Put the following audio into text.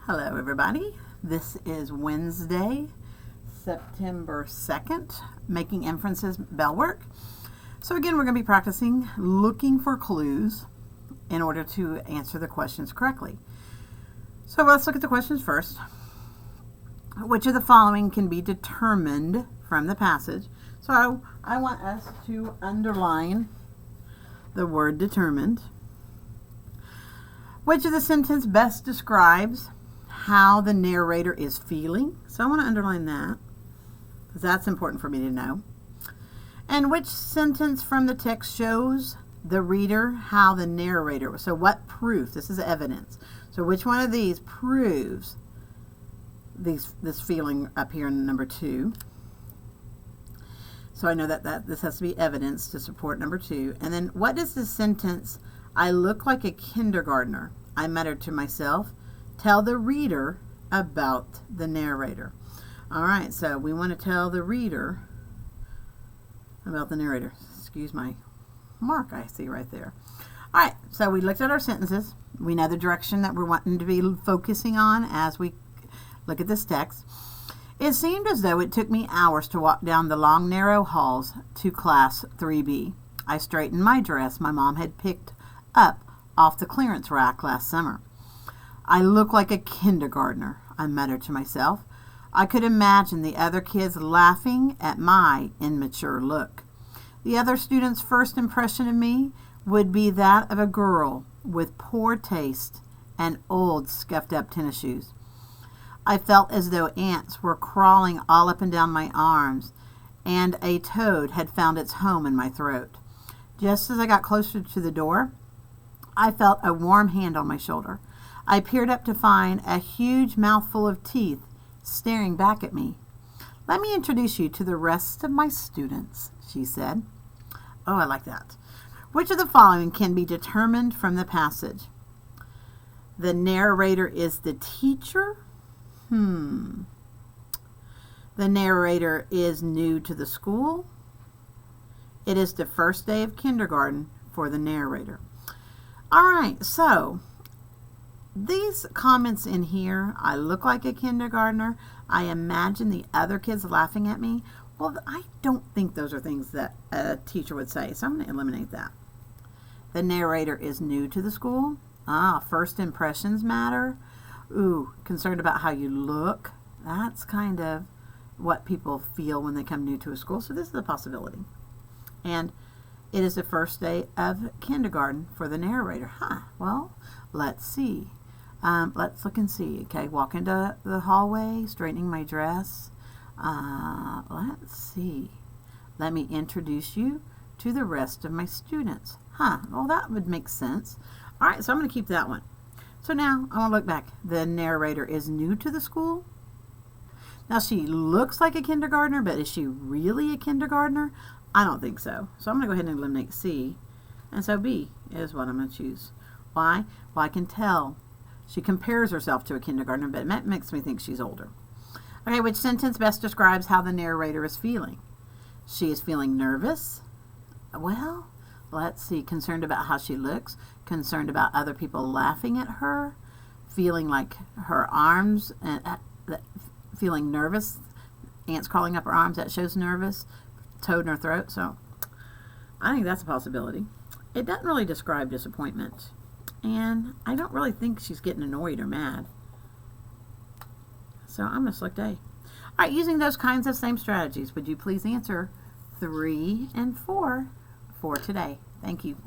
Hello everybody, this is Wednesday, September 2nd, making inferences Bellwork. So again, we're going to be practicing looking for clues in order to answer the questions correctly. So let's look at the questions first. Which of the following can be determined from the passage? So I want us to underline the word determined. Which of the sentence best describes how the narrator is feeling? So I want to underline that because that's important for me to know. And which sentence from the text shows the reader how the narrator was? So what proof? This is evidence. So which one of these proves this feeling up here in number 2? So I know that this has to be evidence to support number 2. And then what does the sentence, I look like a kindergartner, I muttered to myself, tell the reader about the narrator? All right, so we want to tell the reader about the narrator. Excuse my mark I see right there. All right, so we looked at our sentences. We know the direction that we're wanting to be focusing on as we look at this text. It seemed as though it took me hours to walk down the long, narrow halls to class 3B. I straightened my dress my mom had picked up off the clearance rack last summer. I look like a kindergartner, I muttered to myself. I could imagine the other kids laughing at my immature look. The other students' first impression of me would be that of a girl with poor taste and old, scuffed-up tennis shoes. I felt as though ants were crawling all up and down my arms, and a toad had found its home in my throat. Just as I got closer to the door, I felt a warm hand on my shoulder. I peered up to find a huge mouthful of teeth staring back at me. Let me introduce you to the rest of my students, she said. Oh, I like that. Which of the following can be determined from the passage? The narrator is the teacher? The narrator is new to the school. It is the first day of kindergarten for the narrator. All right, so these comments in here, I look like a kindergartner, I imagine the other kids laughing at me. Well, I don't think those are things that a teacher would say, so I'm going to eliminate that. The narrator is new to the school. First impressions matter. Ooh, concerned about how you look. That's kind of what people feel when they come new to a school, so this is a possibility. And it is the first day of kindergarten for the narrator. Well, let's see. Let's look and see. Okay, walk into the hallway, straightening my dress. Let's see. Let me introduce you to the rest of my students. Well, that would make sense. All right, so I'm going to keep that one. So now I want to look back. The narrator is new to the school. Now she looks like a kindergartner, but is she really a kindergartner? I don't think so. So I'm going to go ahead and eliminate C. And so B is what I'm going to choose. Why? Well, I can tell she compares herself to a kindergartner, but it makes me think she's older. Okay, which sentence best describes how the narrator is feeling? She is feeling nervous. Well, let's see. Concerned about how she looks. Concerned about other people laughing at her. Feeling like her arms, feeling nervous. Ants crawling up her arms, that shows nervous. Toad in her throat. So I think that's a possibility. It doesn't really describe disappointment. And I don't really think she's getting annoyed or mad. So I'm going to select A. All right, using those kinds of same strategies, would you please answer 3 and 4 for today? Thank you.